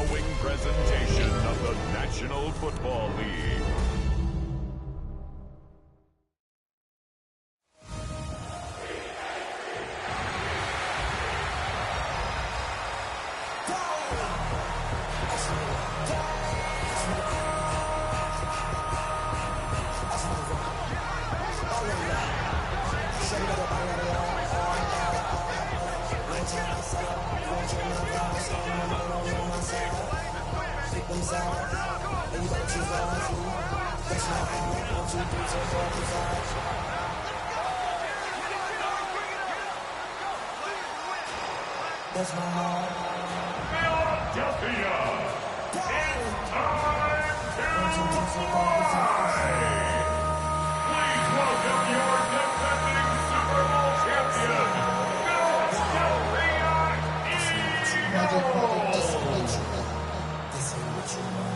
following presentation of the National Football League. That's my heart. Philadelphia, it's time to fly! Please welcome your defending Super Bowl champion, Philadelphia Eagles! This ain't what you want.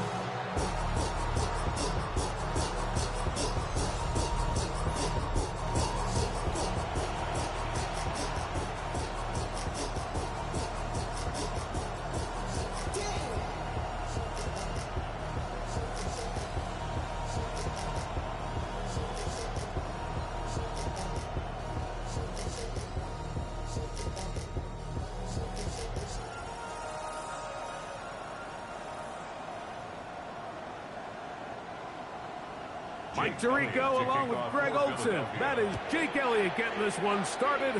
Mike Tirico along with Greg Olson. That is Jake Elliott getting this one started.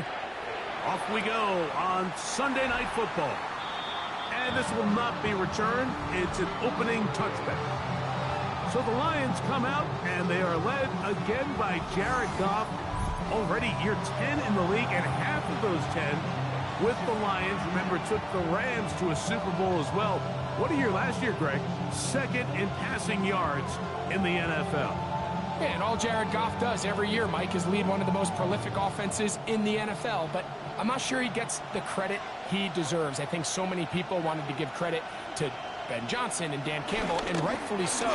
Off we go on Sunday Night Football. And this will not be returned. It's an opening touchback. So the Lions come out, and they are led again by Jared Goff. Already year 10 in the league, and half of those 10 with the Lions. Remember, took the Rams to a Super Bowl as well. What a year last year, Greg. Second in passing yards in the NFL. Yeah, and all Jared Goff does every year, Mike, is lead one of the most prolific offenses in the NFL. But I'm not sure he gets the credit he deserves. I think so many people wanted to give credit to Ben Johnson and Dan Campbell, and rightfully so,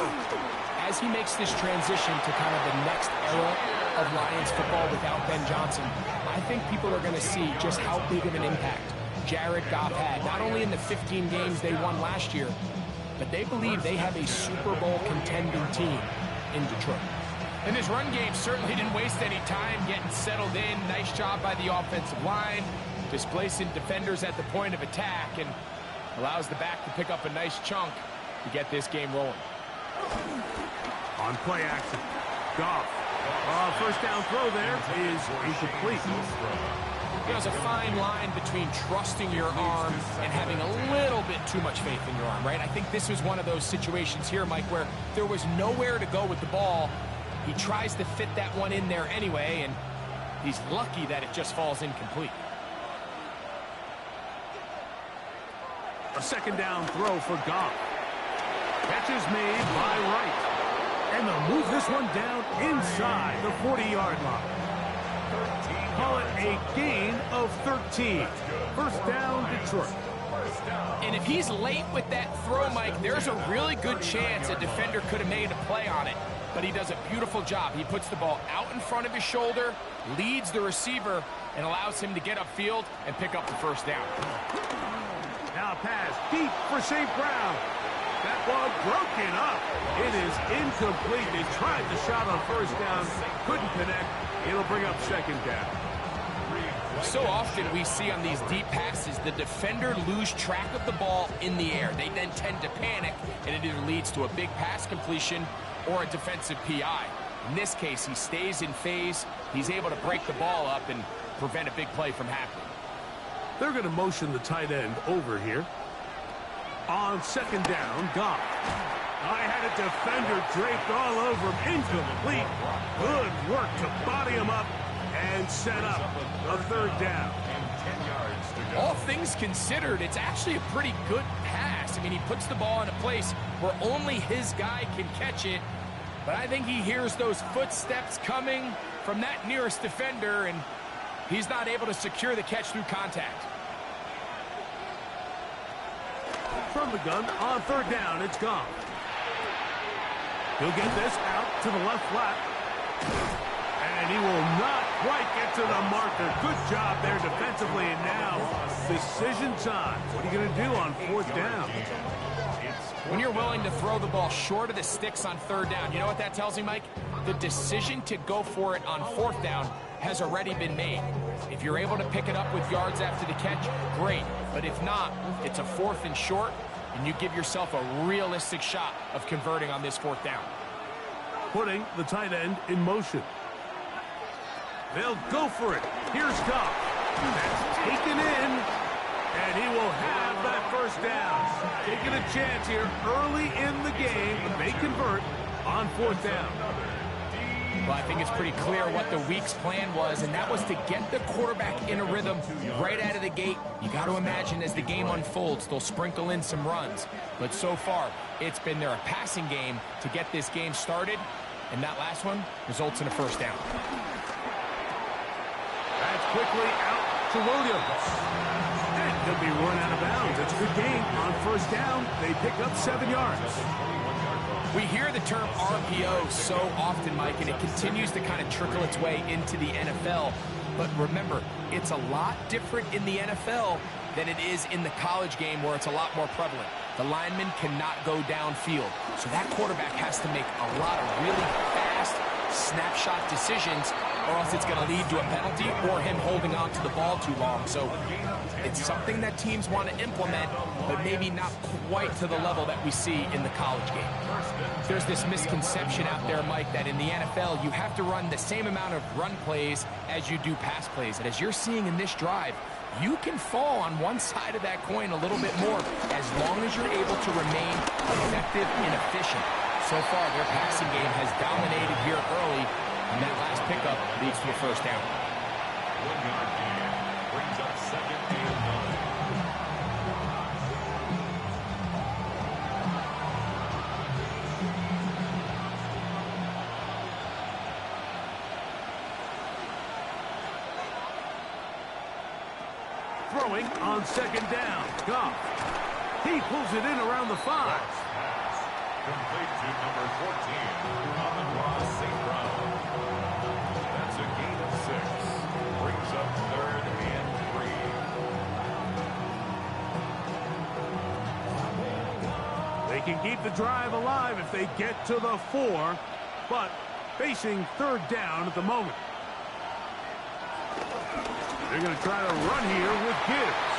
as he makes this transition to kind of the next era of Lions football without Ben Johnson. I think people are going to see just how big of an impact Jared Goff had, not only in the 15 games they won last year, but they believe they have a Super Bowl contending team in Detroit. And this run game certainly didn't waste any time getting settled in. Nice job by the offensive line, displacing defenders at the point of attack, and allows the back to pick up a nice chunk to get this game rolling. On play action, Goff. First down throw there is incomplete. There's a fine line between trusting your arm and having a little bit too much faith in your arm, right? I think this was one of those situations here, Mike, where there was nowhere to go with the ball. He tries to fit that one in there anyway, and he's lucky that it just falls incomplete. A second down throw for Goff. Catch is made by Wright. And they'll move this one down inside the 40-yard line. Call it a gain of 13. First down, Detroit. And if he's late with that throw, Mike, there's a really good chance a defender could have made a play on it. But he does a beautiful job. He puts the ball out in front of his shoulder, leads the receiver, and allows him to get upfield and pick up the first down. Now a pass deep for St. Brown. That ball broken up. It is incomplete. They tried the shot on first down, couldn't connect. It'll bring up second down. So often we see on these deep passes, the defender lose track of the ball in the air. They then tend to panic, and it either leads to a big pass completion or a defensive PI. In this case, he stays in phase. He's able to break the ball up and prevent a big play from happening. They're going to motion the tight end over here. On second down, Goff. I had a defender draped all over him. Incomplete. Good work to body him up and set up a third down. All things considered, it's actually a pretty good pass. I mean, he puts the ball in a place where only his guy can catch it. But I think he hears those footsteps coming from that nearest defender, and he's not able to secure the catch through contact. From the gun, on third down, it's Goff. He'll get this out to the left flat. And he will not quite get to the marker. Good job there defensively, and now decision time. What are you going to do on fourth down? When you're willing to throw the ball short of the sticks on third down, you know what that tells me, Mike? The decision to go for it on fourth down has already been made. If you're able to pick it up with yards after the catch, great. But if not, it's a fourth and short, and you give yourself a realistic shot of converting on this fourth down. Putting the tight end in motion. They'll go for it. Here's Goff. That's taken in, and he will have that first down. Taking a chance here early in the game, but they convert on fourth down. Well, I think it's pretty clear what the week's plan was, and that was to get the quarterback in a rhythm right out of the gate. You got to imagine as the game unfolds, they'll sprinkle in some runs. But so far, it's been their passing game to get this game started, and that last one results in a first down. That's quickly out to Williams. And he'll be run out of bounds. It's a good game. On first down, they pick up 7 yards. We hear the term RPO so often, Mike, and it continues to kind of trickle its way into the NFL. But remember, it's a lot different in the NFL than it is in the college game where it's a lot more prevalent. The lineman cannot go downfield. So that quarterback has to make a lot of really fast snapshot decisions, or else it's going to lead to a penalty or him holding on to the ball too long. So it's something that teams want to implement, but maybe not quite to the level that we see in the college game. There's this misconception out there, Mike, that in the NFL you have to run the same amount of run plays as you do pass plays. And as you're seeing in this drive, you can fall on one side of that coin a little bit more as long as you're able to remain effective and efficient. So far, their passing game has dominated here early, and that last pickup leads to a first down. 1 yard gain brings up second and 9. Throwing on second down. Goff. He pulls it in around the 5. Complete to number 14, Amon-Ra St. Brown. That's a gain of 6. Brings up third and 3. They can keep the drive alive if they get to the 4, but facing third down at the moment. They're going to try to run here with Gibbs.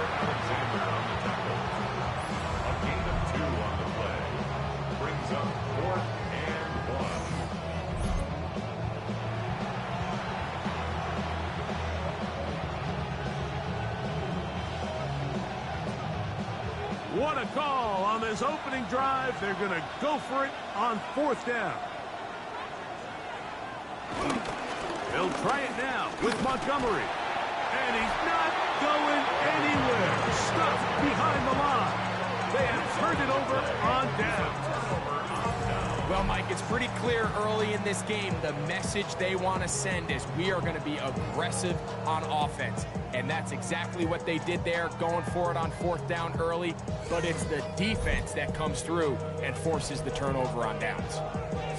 Alexander on the tackle. A gain of 2 on the play. Brings up 4th and 1. What a call on this opening drive. They're going to go for it on fourth down. They'll try it now with Montgomery. And he's not going anywhere. Stuffed behind the line. They have turned it over on downs. Well, Mike, it's pretty clear early in this game the message they want to send is we are going to be aggressive on offense. And that's exactly what they did there, going for it on fourth down early. But it's the defense that comes through and forces the turnover on downs.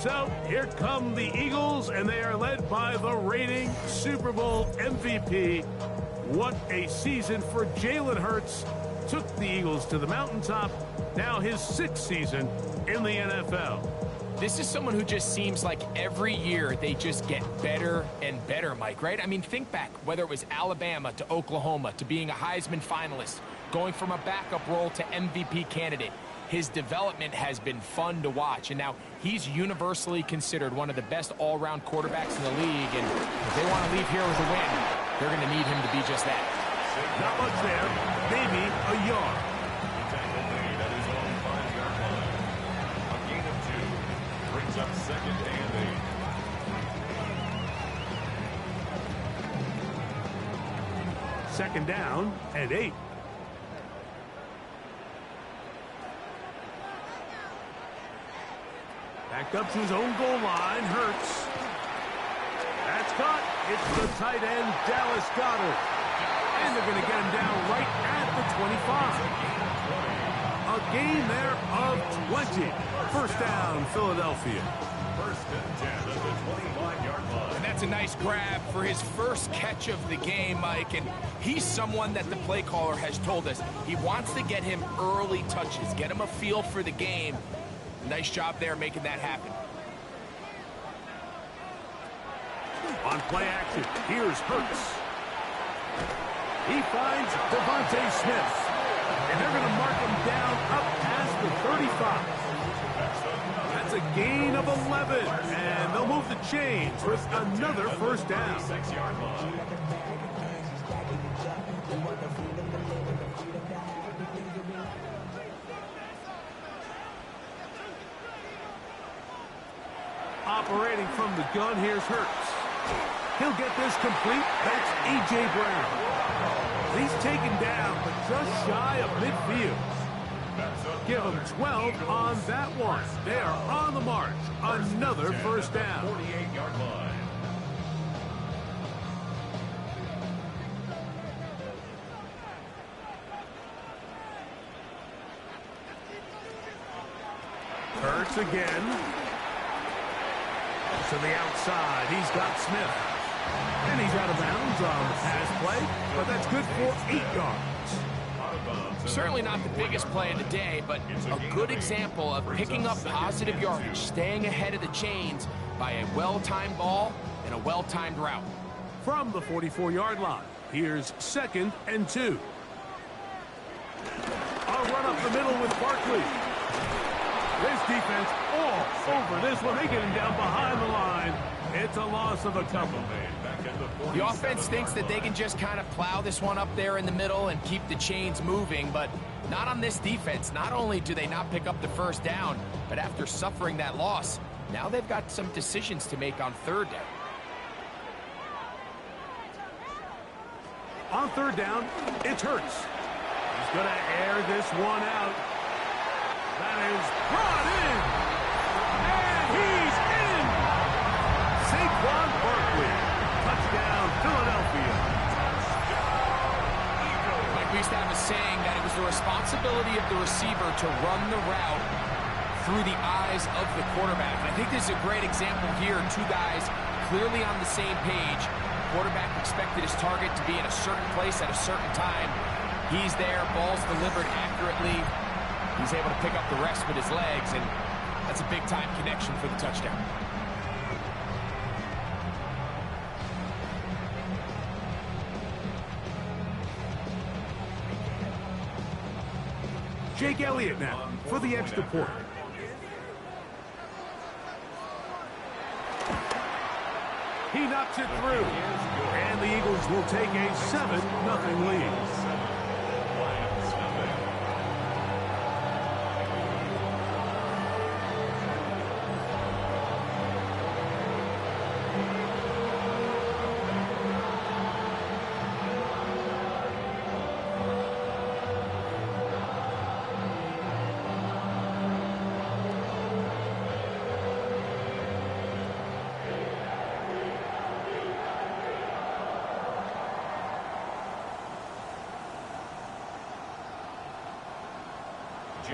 So here come the Eagles, and they are led by the reigning Super Bowl MVP. What a season for Jalen Hurts. Took the Eagles to the mountaintop. Now his 6th season in the NFL. This is someone who just seems like every year they just get better and better, Mike, right? I mean, think back, whether it was Alabama to Oklahoma to being a Heisman finalist, going from a backup role to MVP candidate. His development has been fun to watch, and now he's universally considered one of the best all-around quarterbacks in the league, and if they want to leave here with a win, they're going to need him to be just that. Not much there, maybe a yard. A gain of 2 brings up second and 8. Second down and 8. Back up to his own goal line, Hurts. That's caught. It's the tight end, Dallas Goedert. And they're going to get him down right at the 25. A gain there of 20. First down, Philadelphia. First and 10 at the 25-yard line. And that's a nice grab for his first catch of the game, Mike. And he's someone that the play caller has told us he wants to get him early touches, get him a feel for the game. Nice job there making that happen. On play action, here's Hurts. He finds Devontae Smith. And they're going to mark him down up past the 35. That's a gain of 11. And they'll move the chains with another first down. 6-yard line. Operating from the gun, here's Hurts. He'll get this complete. That's A.J. Brown. He's taken down, but just shy of midfield. Give him 12 on that one. They are on the march. Another first down. 48-yard line. Hurts again. To the outside. He's got Smith. And he's out of bounds on the pass play, but that's good for 8 yards. Certainly not the biggest play of the day, but a good example of picking up positive yardage, staying ahead of the chains by a well-timed ball and a well-timed route. From the 44-yard line, here's 2nd and 2. A run up the middle with Barkley. This defense all over this one. They get him down behind the line. It's a loss of a couple. The offense thinks that they can just kind of plow this one up there in the middle and keep the chains moving, but not on this defense. Not only do they not pick up the first down, but after suffering that loss, now they've got some decisions to make on 3rd down. On 3rd down, it's Hurts. He's going to air this one out. That is brought in. And he's in. Saquon Barkley. Touchdown, Philadelphia. Like we used to have a saying that it was the responsibility of the receiver to run the route through the eyes of the quarterback. I think this is a great example here. 2 guys clearly on the same page. Quarterback expected his target to be in a certain place at a certain time. He's there, ball's delivered accurately. He's able to pick up the rest with his legs, and that's a big-time connection for the touchdown. Jake Elliott now for the extra point. He knocks it through, and the Eagles will take a 7-0 lead.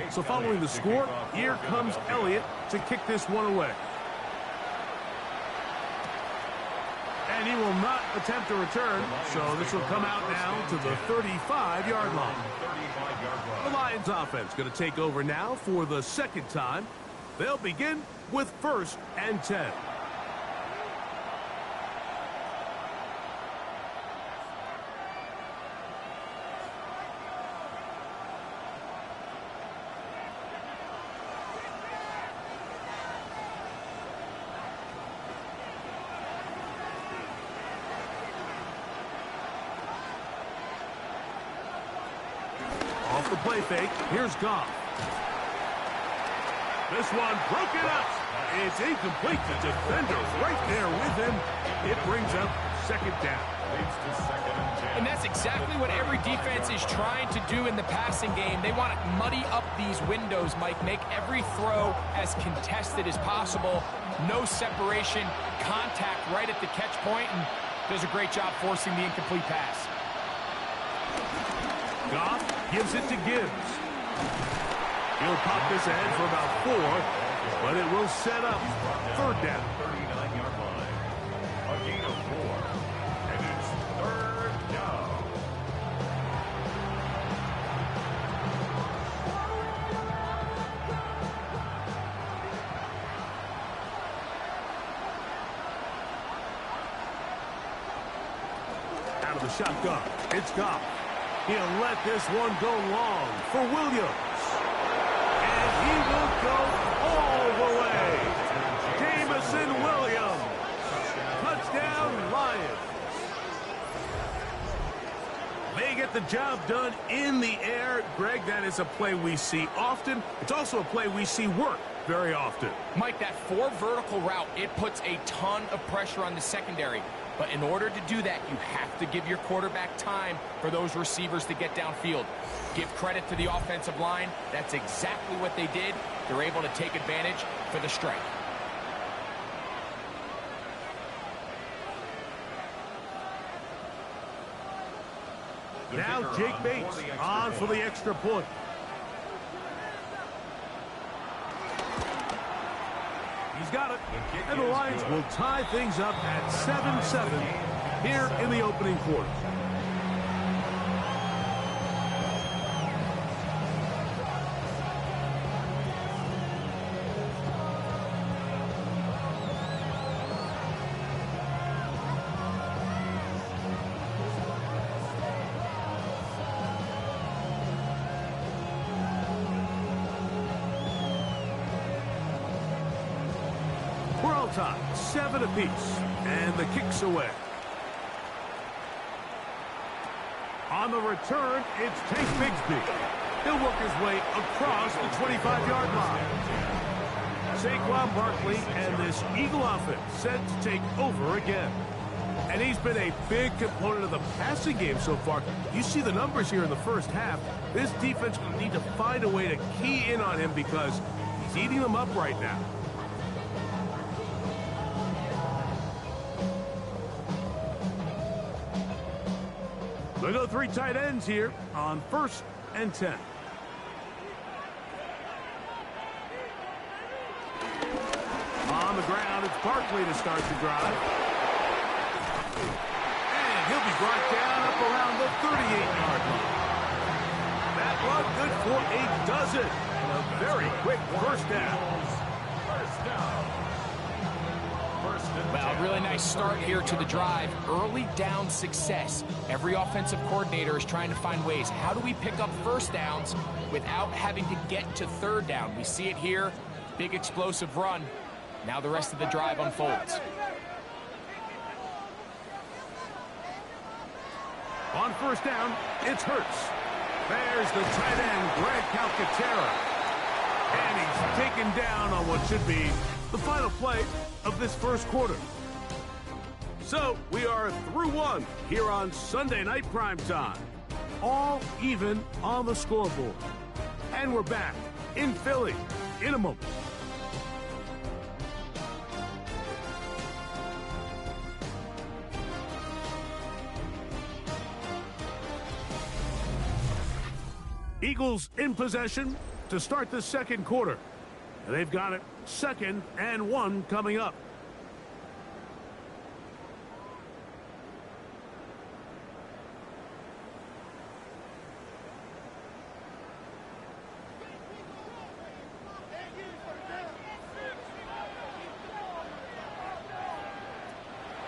So following the score, here comes Elliott to kick this one away. And he will not attempt a return, so this will come out now to the 35-yard line. The Lions offense going to take over now for the 2nd time. They'll begin with 1st and 10. Off the play fake, here's Goff. This one broken up. It's incomplete. The defender right there with him. It brings up 2nd down. And that's exactly what every defense is trying to do in the passing game. They want to muddy up these windows, Mike, make every throw as contested as possible. No separation, contact right at the catch point, and does a great job forcing the incomplete pass. Goff gives it to Gibbs. He'll pop this ahead for about 4. but it will set up third down. 39-yard line. A gain of 4. And it's third down. Out of the shotgun, it's Goff. He'll let this one go long for Williams. And he will go all the way. Jamison Williams. Touchdown, Lions. They get the job done in the air. Greg, that is a play we see often. It's also a play we see work very often. Mike, that 4 vertical route, it puts a ton of pressure on the secondary. But in order to do that, you have to give your quarterback time for those receivers to get downfield. Give credit to the offensive line. That's exactly what they did. They're able to take advantage for the strike. Now Jake Bates on for the extra point. He's got it. And the Lions will tie things up at 7-7 here in the opening quarter. We're all tied, 7 apiece, and the kick's away. On the return, it's Tank Bigsby. He'll work his way across the 25-yard line. Saquon Barkley and this Eagle offense set to take over again. And he's been a big component of the passing game so far. You see the numbers here in the first half. This defense will need to find a way to key in on him because he's eating them up right now. They go 3 tight ends here on 1st and 10. On the ground, it's Barkley to start the drive. And he'll be brought down up around the 38-yard line. That run good for a dozen. And a very quick first down. First down. Well, really nice start here to the drive. Early down success. Every offensive coordinator is trying to find ways. How do we pick up first downs without having to get to third down? We see it here. Big explosive run. Now the rest of the drive unfolds. On first down, it's Hurts. There's the tight end, Greg Calcaterra. And he's taken down on what should be the final play of this first quarter. So we are through 1 here on Sunday Night Primetime. All even on the scoreboard. And we're back in Philly in a moment. Eagles in possession to start the second quarter. And they've got it 2nd and 1 coming up.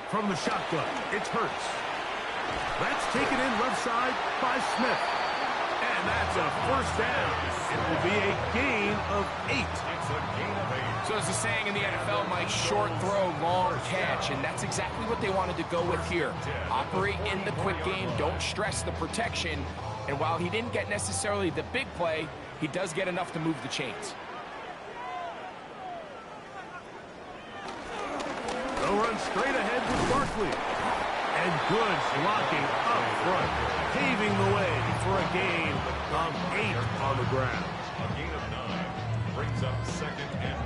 From the shotgun, it's Hurts. That's taken in left side by Smith. And that's a first down. It will be a gain of 8. It's a gain of 8. So as the saying in the NFL, Mike, short throw, long catch. And that's exactly what they wanted to go with here. Operate in the quick game. Don't stress the protection. And while he didn't get necessarily the big play, he does get enough to move the chains. They'll run straight ahead with Barkley. And good blocking up front, paving the way for a gain of 8 on the ground. A gain of 9 brings up 2nd and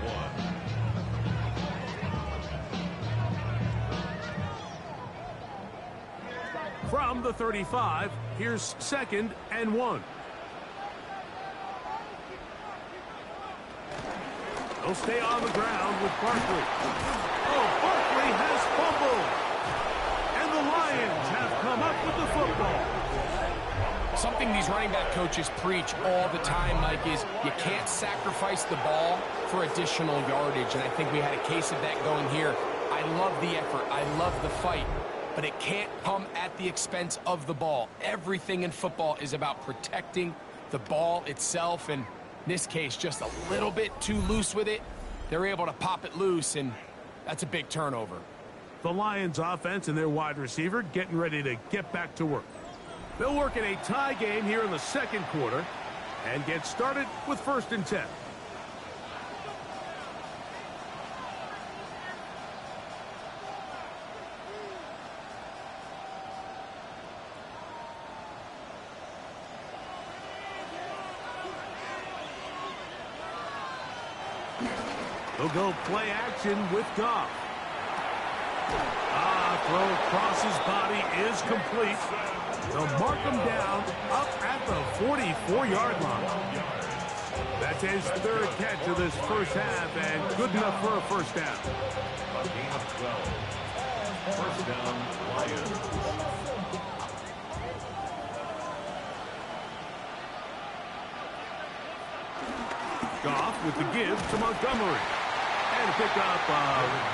1. From the 35, here's 2nd and 1. He'll stay on the ground with Barkley. Oh, Barkley has fumbled. And the Lions have come up with the football. Something these running back coaches preach all the time, Mike, is you can't sacrifice the ball for additional yardage. And I think we had a case of that going here. I love the effort. I love the fight. But it can't come at the expense of the ball. Everything in football is about protecting the ball itself. And in this case, just a little bit too loose with it. They're able to pop it loose, and that's a big turnover. The Lions offense and their wide receiver getting ready to get back to work. They'll work in a tie game here in the second quarter and get started with 1st and 10. They'll go play action with Goff. Throw across his body is complete. They'll mark him down up at the 44-yard line. That's his 3rd catch of this first half, and good enough for a first down. A gain of 12. First down, Lions. Goff with the give to Montgomery. And pick up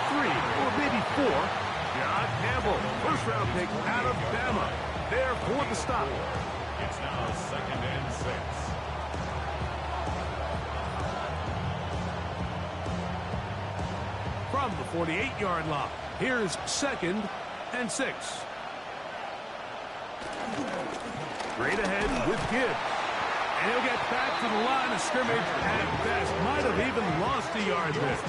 3 or maybe 4. John Campbell, first-round pick out of Bama. There for the stop. It's now 2nd and 6. From the 48-yard line, here's 2nd and 6. Straight ahead with Gibbs. And he'll get back to the line of scrimmage at best. Might have even lost a yard there.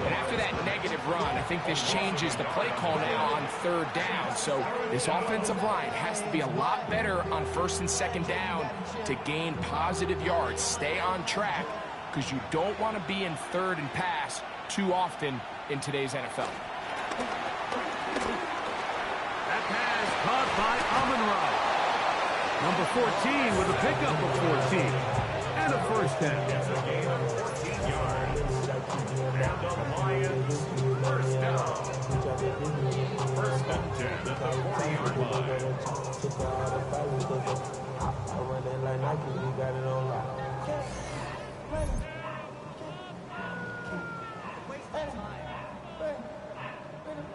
And after that negative run, I think this changes the play call now on 3rd down. So this offensive line has to be a lot better on 1st and 2nd down to gain positive yards. Stay on track, because you don't want to be in 3rd and pass too often in today's NFL. That pass caught by Amon-Ra. Number 14 with a pickup of 14. And a first down. It's a gain of 14 yards. And the Lions, first down. 1st and 10 at the 40-yard line.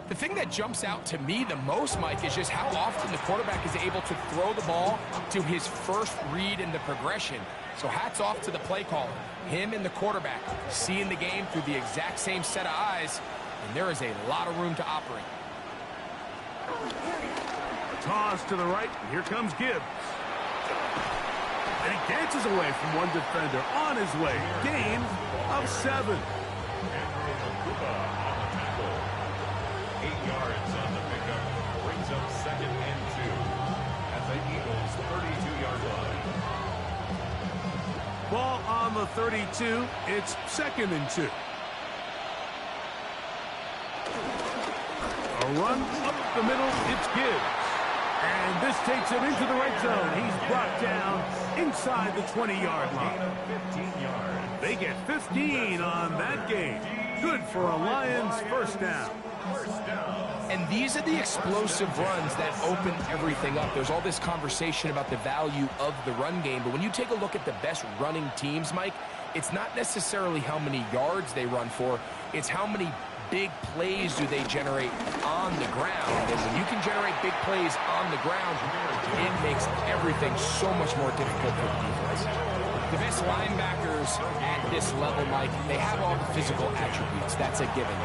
The thing that jumps out to me the most, Mike, is just how often the quarterback is able to throw the ball to his first read in the progression. So hats off to the play caller. Him and the quarterback seeing the game through the exact same set of eyes, and there is a lot of room to operate. A toss to the right, and here comes Gibbs. And he dances away from one defender on his way. Gain of 7. 8 yards on the pickup, brings up 2nd and 2 at the Eagles' 32-yard line. Ball on the 32. It's 2nd and 2. A run up the middle. It's Gibbs. And this takes him into the red zone. He's brought down inside the 20-yard line. 15 yards. They get 15 on that game. Good for a Lions first down. And these are the explosive runs that open everything up. There's all this conversation about the value of the run game, but when you take a look at the best running teams, Mike, it's not necessarily how many yards they run for, it's how many big plays do they generate on the ground. And when you can generate big plays on the ground, it makes everything so much more difficult for the defense. The best linebackers at this level, Mike, they have all the physical attributes. That's a given.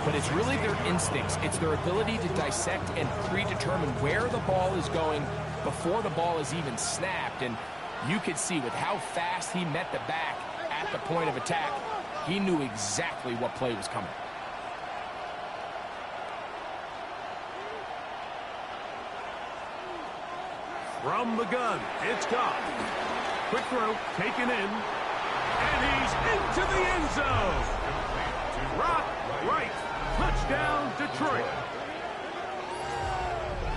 But it's really their instincts. It's their ability to dissect and predetermine where the ball is going before the ball is even snapped. And you could see with how fast he met the back at the point of attack, he knew exactly what play was coming. From the gun, it's Goff. Quick throw, taken in, and he's into the end zone. Rock right, touchdown Detroit.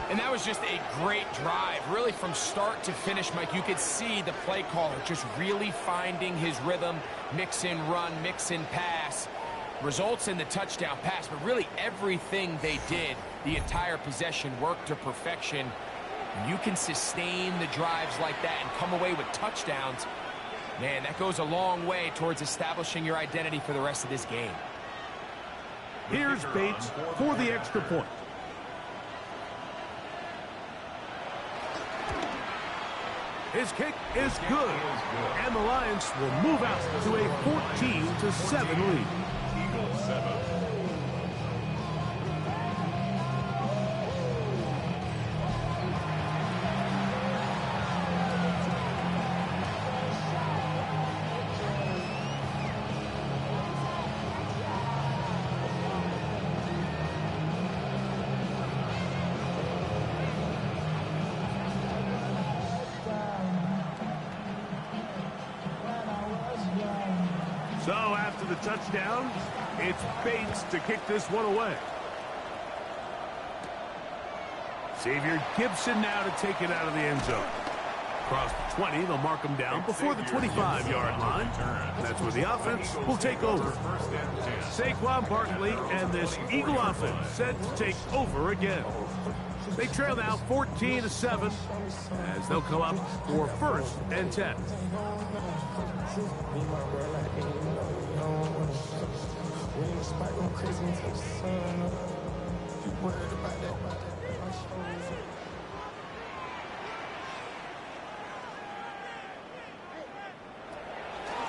And that was just a great drive. Really, from start to finish, Mike, you could see the play caller just really finding his rhythm, mix in run, mix in pass. Results in the touchdown pass, but really everything they did, the entire possession, worked to perfection. When you can sustain the drives like that and come away with touchdowns, man, that goes a long way towards establishing your identity for the rest of this game. Here's Bates for the extra point. His kick is good, and the Lions will move out to a 14-7 lead. Eagles 7. So after the touchdown, it's Bates to kick this one away. Xavier Gibson now to take it out of the end zone. Across the 20, they'll mark him down before the 25-yard line. That's where the offense will take over. Saquon Barkley and this Eagle offense set to take over again. They trail now 14-7 as they'll come up for 1st and 10.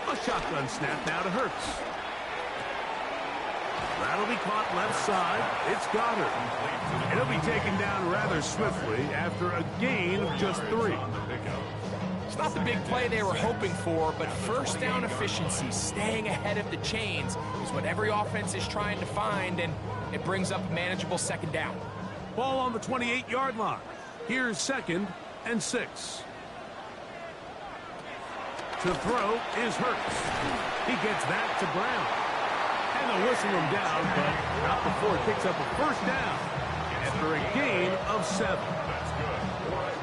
A shotgun snap now to Hurts. That'll be caught left side. It's Goddard. It'll be taken down rather swiftly after a gain of just 3. It's not the big play they were hoping for, but first down efficiency, staying ahead of the chains, is what every offense is trying to find, and it brings up a manageable 2nd down. Ball on the 28-yard line. Here's 2nd and 6. To throw is Hurts. He gets that to Brown. And they'll whistle him down, but not before it picks up a 1st down after a gain of 7.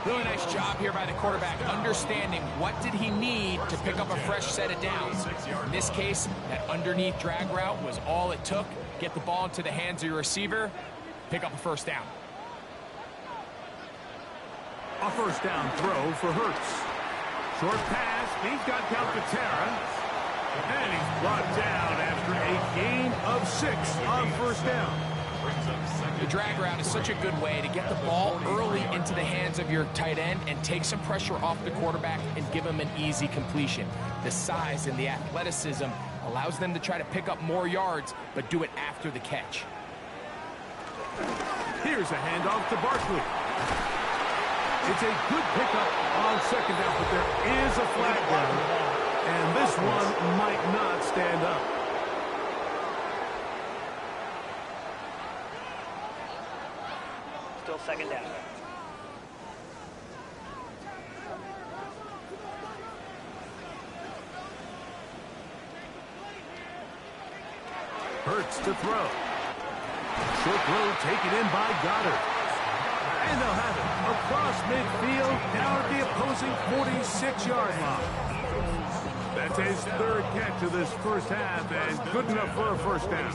Really nice job here by the quarterback, understanding what did he need to pick up a fresh set of downs. In this case, that underneath drag route was all it took. Get the ball into the hands of your receiver, pick up a 1st down. A 1st down throw for Hurts. Short pass, he's got Calcaterra, and he's brought down after a gain of 6 on 1st down. The drag route is such a good way to get the ball early into the hands of your tight end and take some pressure off the quarterback and give him an easy completion. The size and the athleticism allows them to try to pick up more yards, but do it after the catch. Here's a handoff to Barkley. It's a good pickup on 2nd down, but there is a flag down, and this one might not stand up. Still 2nd down. Hurts to throw. Short throw taken in by Goddard. And they'll have it across midfield down at the opposing 46-yard line. That's his 3rd catch of this 1st half, and good enough for a 1st down.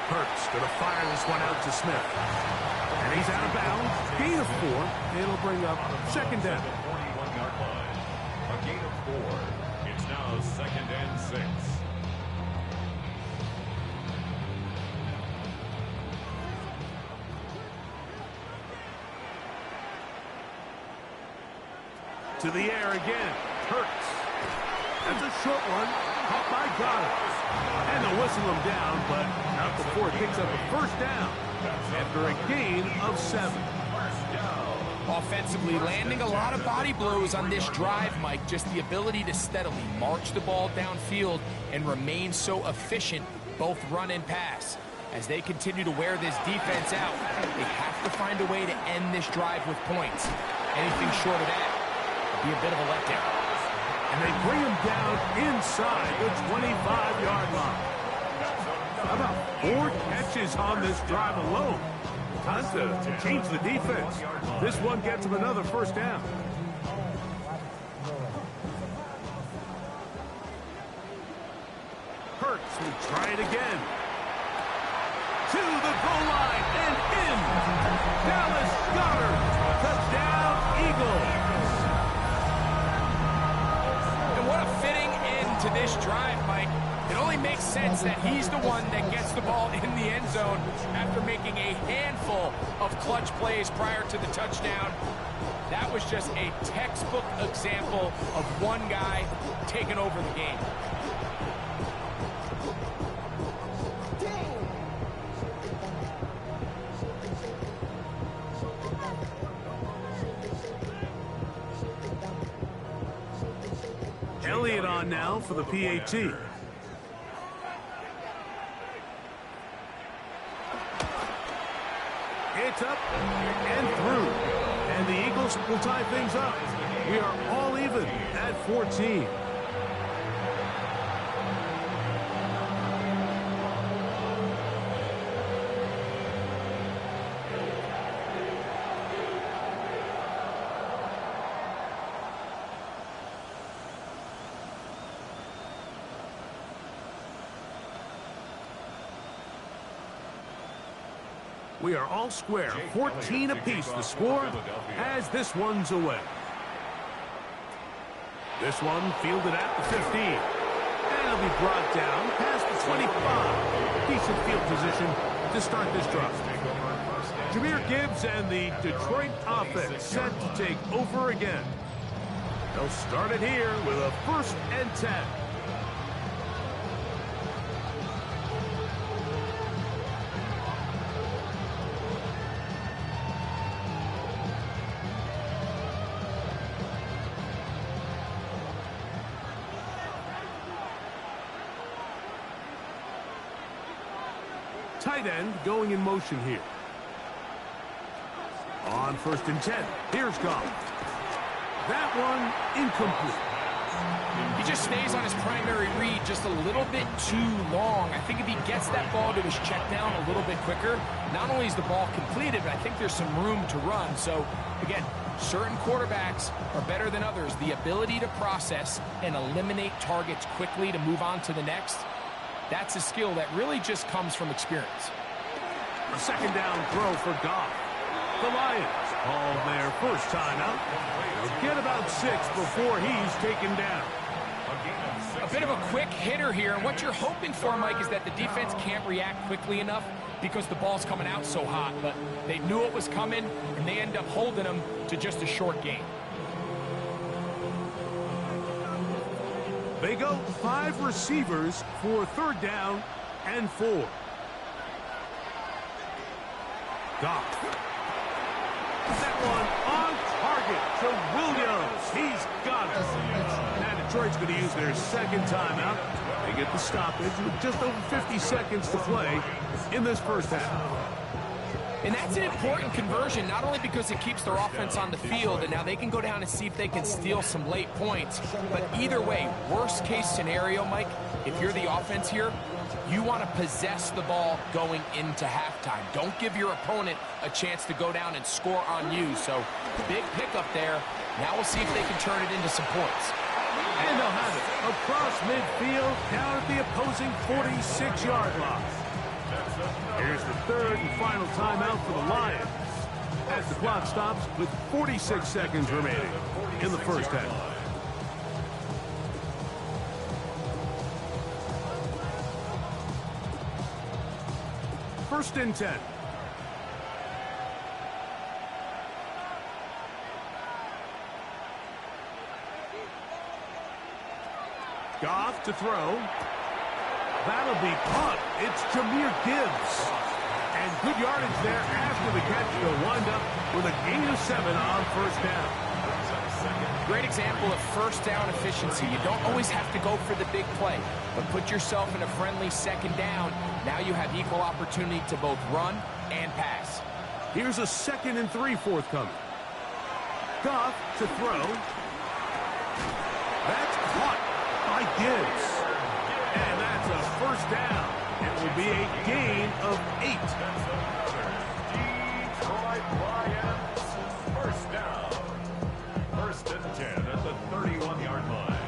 Hurts going to fire this one out to Smith. And he's out of bounds. Gain of 4. It'll bring up 2nd down. 41-yard line. A gain of 4. It's now 2nd and 6. To the air again. Hurts. That's a short one. Caught by Goddard. And they'll whistle him down, but not before it picks up a 1st down after a gain of 7. Offensively, landing a lot of body blows on this drive, Mike. Just the ability to steadily march the ball downfield and remain so efficient, both run and pass. As they continue to wear this defense out, they have to find a way to end this drive with points. Anything short of that would be a bit of a letdown. And they bring him down inside the 25-yard line. How about 4 catches on this drive alone? Time to change the defense. This one gets him another first down. Hurts will try it again. To the goal line and in. Dallas Goedert. Touchdown, Eagles. And what a fitting end to this drive, Mike. It only makes sense that he's the one that gets the ball in the end zone after making a handful of clutch plays prior to the touchdown. That was just a textbook example of one guy taking over the game. Elliott on now for the PAT. It's up and through. And the Eagles will tie things up. We are all even at 14. We are all square, 14 apiece the score as this one's away. This one fielded at the 15. And it'll be brought down past the 25. Decent field position to start this drive. Jahmyr Gibbs and the Detroit offense set to take over again. They'll start it here with a 1st and 10. Tight end going in motion here. On 1st and 10. Here's Goff. That one incomplete. He just stays on his primary read just a little bit too long. I think if he gets that ball to his check down a little bit quicker, not only is the ball completed, but I think there's some room to run. So, again, certain quarterbacks are better than others. The ability to process and eliminate targets quickly to move on to the next, that's a skill that really just comes from experience. A 2nd down throw for Goff. The Lions call their first timeout. They'll get about 6 before he's taken down. A bit of a quick hitter here, and what you're hoping for, Mike, is that the defense can't react quickly enough because the ball's coming out so hot, but they knew it was coming, and they end up holding them to just a short gain. They go 5 receivers for 3rd down and 4. Goff. That one on target to Williams. He's got it. Now Detroit's going to use their 2nd timeout. They get the stoppage with just over 50 seconds to play in this first half. And that's an important conversion, not only because it keeps their offense on the field, and now they can go down and see if they can steal some late points. But either way, worst case scenario, Mike, if you're the offense here, you want to possess the ball going into halftime. Don't give your opponent a chance to go down and score on you. So, big pickup there. Now we'll see if they can turn it into some points. And they'll have it across midfield down at the opposing 46-yard line. Here's the 3rd and final timeout for the Lions as the clock stops with 46 seconds remaining in the first half. First and 10. Goff to throw. That'll be caught. It's Jahmyr Gibbs. And good yardage there after the catch. They'll wind up with a gain of 7 on 1st down. Great example of 1st down efficiency. You don't always have to go for the big play, but put yourself in a friendly 2nd down. Now you have equal opportunity to both run and pass. Here's a 2nd and 3 forthcoming. Goff to throw. That's caught by Gibbs. And that's a first down. It will be a gain of 8. Detroit Lions, first down. First and 10 at the 31-yard line.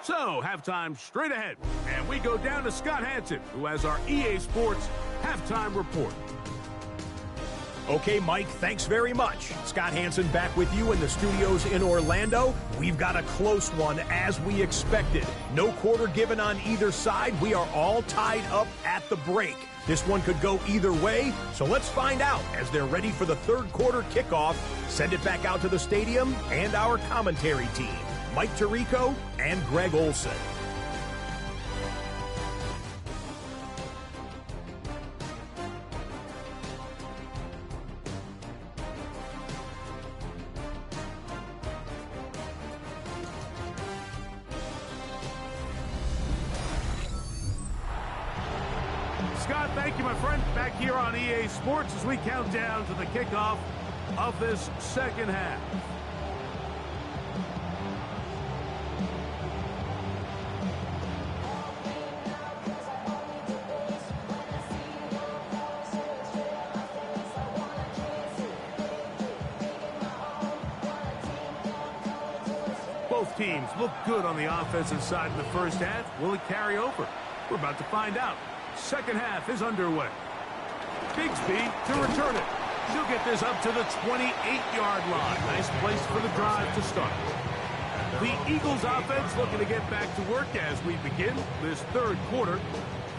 So, halftime straight ahead. And we go down to Scott Hansen, who has our EA Sports halftime report. Okay, Mike, thanks very much. Scott Hansen back with you in the studios in Orlando. We've got a close one as we expected. No quarter given on either side. We are all tied up at the break. This one could go either way, so let's find out as they're ready for the third quarter kickoff. Send it back out to the stadium and our commentary team, Mike Tirico and Greg Olson. Scott, thank you, my friend. Back here on EA Sports as we count down to the kickoff of this second half. Both teams look good on the offensive side in the first half. Will it carry over? We're about to find out. Second half is underway. Bigsby to return it. He'll get this up to the 28-yard line. Nice place for the drive to start. The Eagles offense looking to get back to work as we begin this third quarter.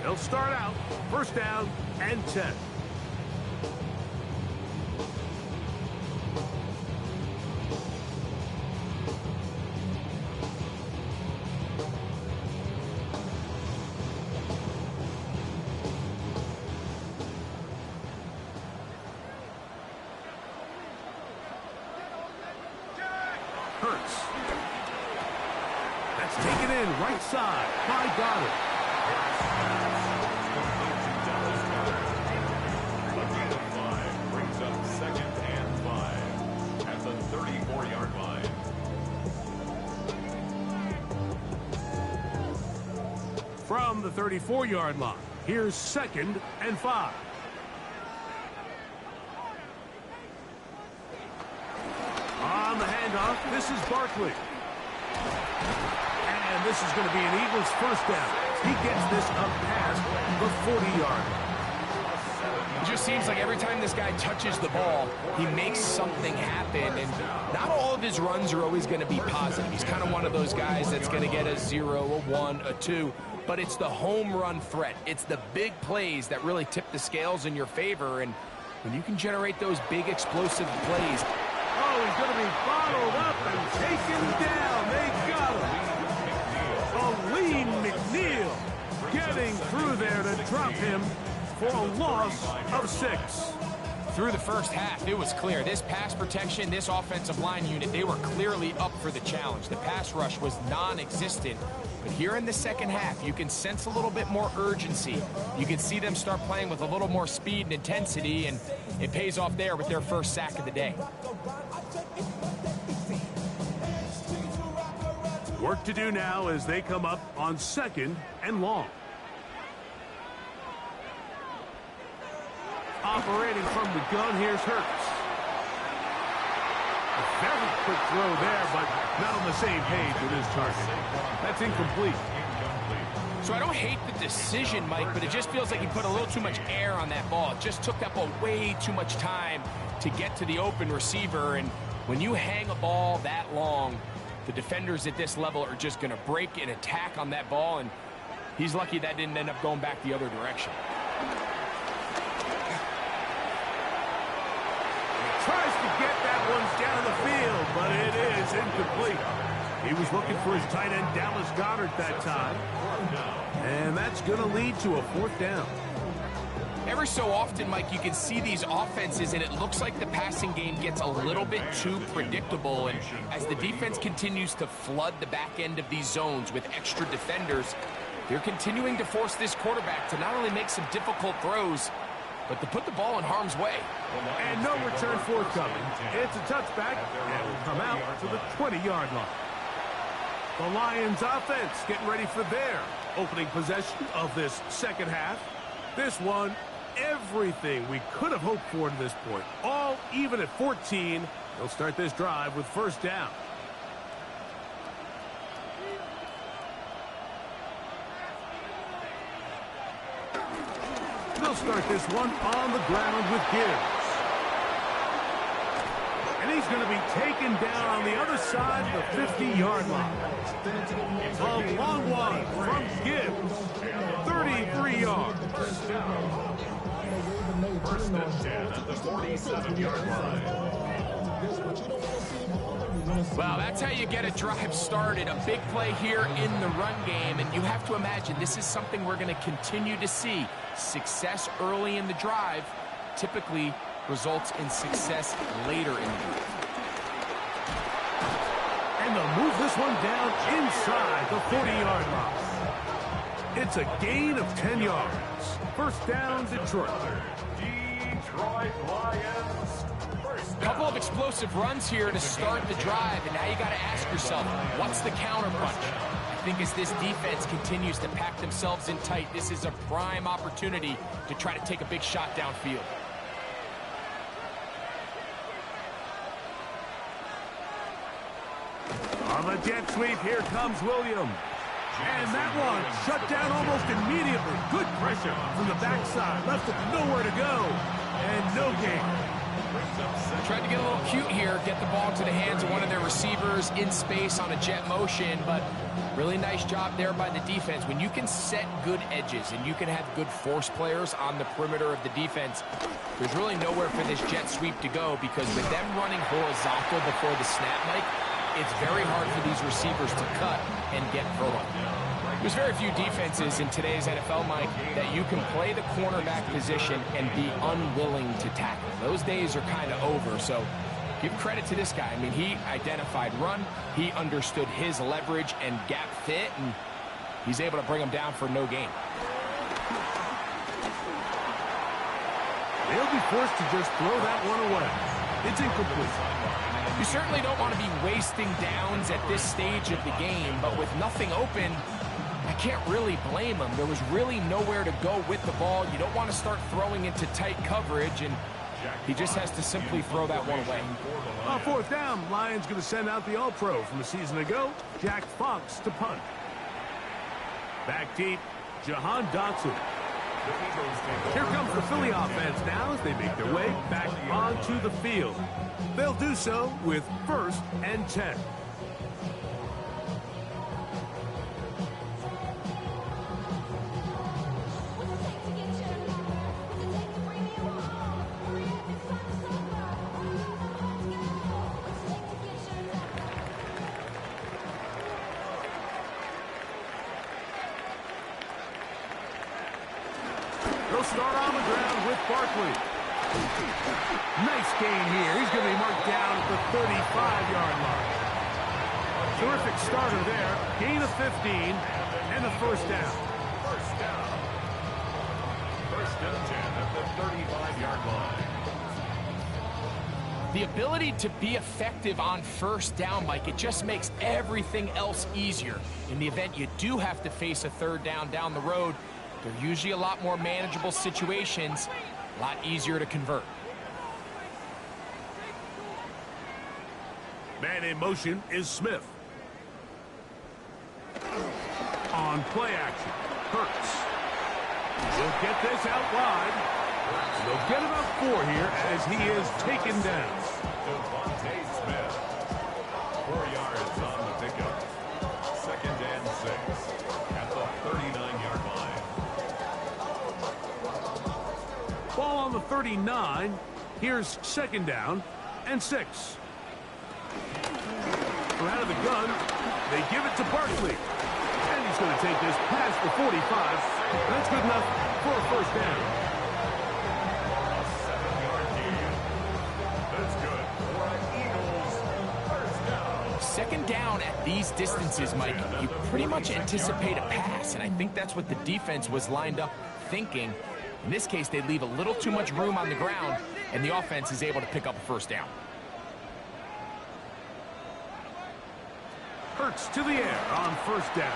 They'll start out first down and 10. Hurts. That's taken in right side by Goddard. A gain of 5 brings up second and 5 at the 34-yard line. From the 34-yard line, here's second and 5. On the handoff, this is Barkley. And this is going to be an Eagles first down. He gets this up past the 40-yard line. It just seems like every time this guy touches the ball, he makes something happen. And not all of his runs are always going to be positive. He's kind of one of those guys that's going to get a 0, a 1, a 2. But it's the home run threat. It's the big plays that really tip the scales in your favor. And when you can generate those big explosive plays, oh, he's going to be bottled up and taken down. They got him. Aleem McNeil getting through there to drop him for a loss of 6. through the first half, it was clear. This pass protection, this offensive line unit, they were clearly up for the challenge. The pass rush was non-existent. But here in the second half, you can sense a little bit more urgency. You can see them start playing with a little more speed and intensity, and it pays off there with their first sack of the day. Work to do now as they come up on second and long. Operating from the gun, here's Hurts. A very quick throw there, but not on the same page with his target. That's incomplete. So I don't hate the decision, Mike, but it just feels like he put a little too much air on that ball. It just took that ball way too much time to get to the open receiver, and when you hang a ball that long, the defenders at this level are just going to break and attack on that ball, and he's lucky that didn't end up going back the other direction. Tries to get that one down the field, but it is incomplete. He was looking for his tight end, Dallas Goedert, that time. And that's going to lead to a fourth down. Every so often, Mike, you can see these offenses, and it looks like the passing game gets a little bit too predictable. And as the defense continues to flood the back end of these zones with extra defenders, they're continuing to force this quarterback to not only make some difficult throws, but to put the ball in harm's way. And no return forthcoming. It's a touchback, and will come out to the 20-yard line. The Lions offense getting ready for their opening possession of this second half. This one, everything we could have hoped for to this point. All even at 14. They'll start this drive with first down. They'll start this one on the ground with Gibbs. And he's going to be taken down on the other side of the 50-yard line. A long one from Gibbs. 33 yards. First and 10 at the 47-yard line. Well, that's how you get a drive started. A big play here in the run game, and you have to imagine this is something we're going to continue to see. Success early in the drive typically results in success later in the drive. And they'll move this one down inside the 40-yard line. It's a gain of 10 yards. First down, Detroit. Detroit Lions. Couple of explosive runs here to start the drive, and now you got to ask yourself, what's the counterpunch? I think as this defense continues to pack themselves in tight, this is a prime opportunity to try to take a big shot downfield. On the jet sweep, here comes Williams. And that one shut down almost immediately. Good pressure from the backside. Left with nowhere to go. And no gain. Tried to get a little cute here, get the ball to the hands of one of their receivers in space on a jet motion, but really nice job there by the defense. When you can set good edges and you can have good force players on the perimeter of the defense, there's really nowhere for this jet sweep to go, because with them running horizontal before the snap, Mike, it's very hard for these receivers to cut and get vertical. There's very few defenses in today's NFL, Mike, that you can play the cornerback position and be unwilling to tackle. Those days are kind of over, so give credit to this guy. I mean, he identified run, he understood his leverage and gap fit, and he's able to bring him down for no gain. They'll be forced to just throw that one away. It's incomplete. You certainly don't want to be wasting downs at this stage of the game, but with nothing open, I can't really blame him. There was really nowhere to go with the ball. You don't want to start throwing into tight coverage, and he just has to simply throw that one away. On fourth down, Lions going to send out the All-Pro from a season ago, Jack Fox, to punt. Back deep, Jahan Dotson. Here comes the Philly offense now as they make their way back onto the field. They'll do so with first and 10. They'll start on the ground with Barkley. Nice gain here. He's going to be marked down at the 35-yard line. Terrific starter there. Gain of 15 and a first down. First and 10 at the 35-yard line. The ability to be effective on first down, Mike, it just makes everything else easier. In the event you do have to face a third down the road, they're usually a lot more manageable situations, a lot easier to convert. Man in motion is Smith. On play action, Hurts. He'll get this out wide. They'll get about 4 here as he is taken down. Devontae Smith. 4 yards on the pickup. Second and 6 at the 39-yard line. Ball on the 39. Here's second down and 6. We're out of the gun. They give it to Barkley. And he's going to take this past the 45. That's good enough for a first down. A 7-yard gain. That's good for an Eagles first down. Second down at these distances, Mike, you pretty much anticipate a pass, and I think that's what the defense was lined up thinking. In this case, they leave a little too much room on the ground, and the offense is able to pick up a first down. Hurts to the air on first down.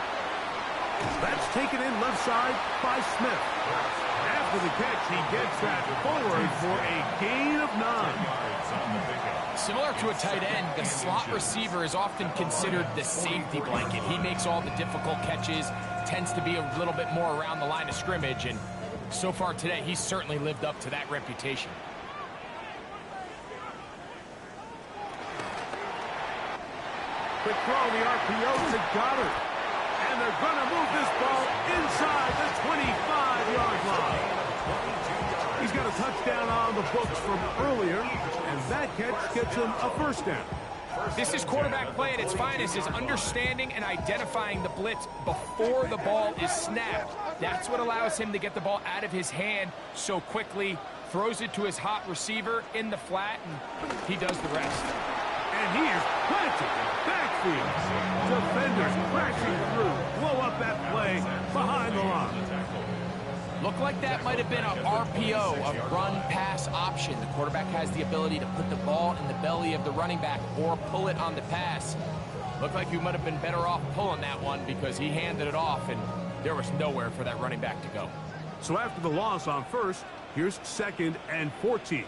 That's taken in left side by Smith. After the catch, he gets that forward for a gain of 9. Similar to a tight end, the slot receiver is often considered the safety blanket. He makes all the difficult catches, tends to be a little bit more around the line of scrimmage, and so far today, he's certainly lived up to that reputation. Quick throw, the RPO to Goddard. And they're going to move this ball inside the 25-yard line. He's got a touchdown on the books from earlier, and that catch gets him a first down. This is quarterback play at its finest, is understanding and identifying the blitz before the ball is snapped. That's what allows him to get the ball out of his hand so quickly, throws it to his hot receiver in the flat, and he does the rest. And he is planted backfield. Defenders crashing through, blow up that play behind the line. Looked like that might have been an RPO, a run-pass option. The quarterback has the ability to put the ball in the belly of the running back or pull it on the pass. Looked like you might have been better off pulling that one because he handed it off, and there was nowhere for that running back to go. So after the loss on first, here's 2nd and 14.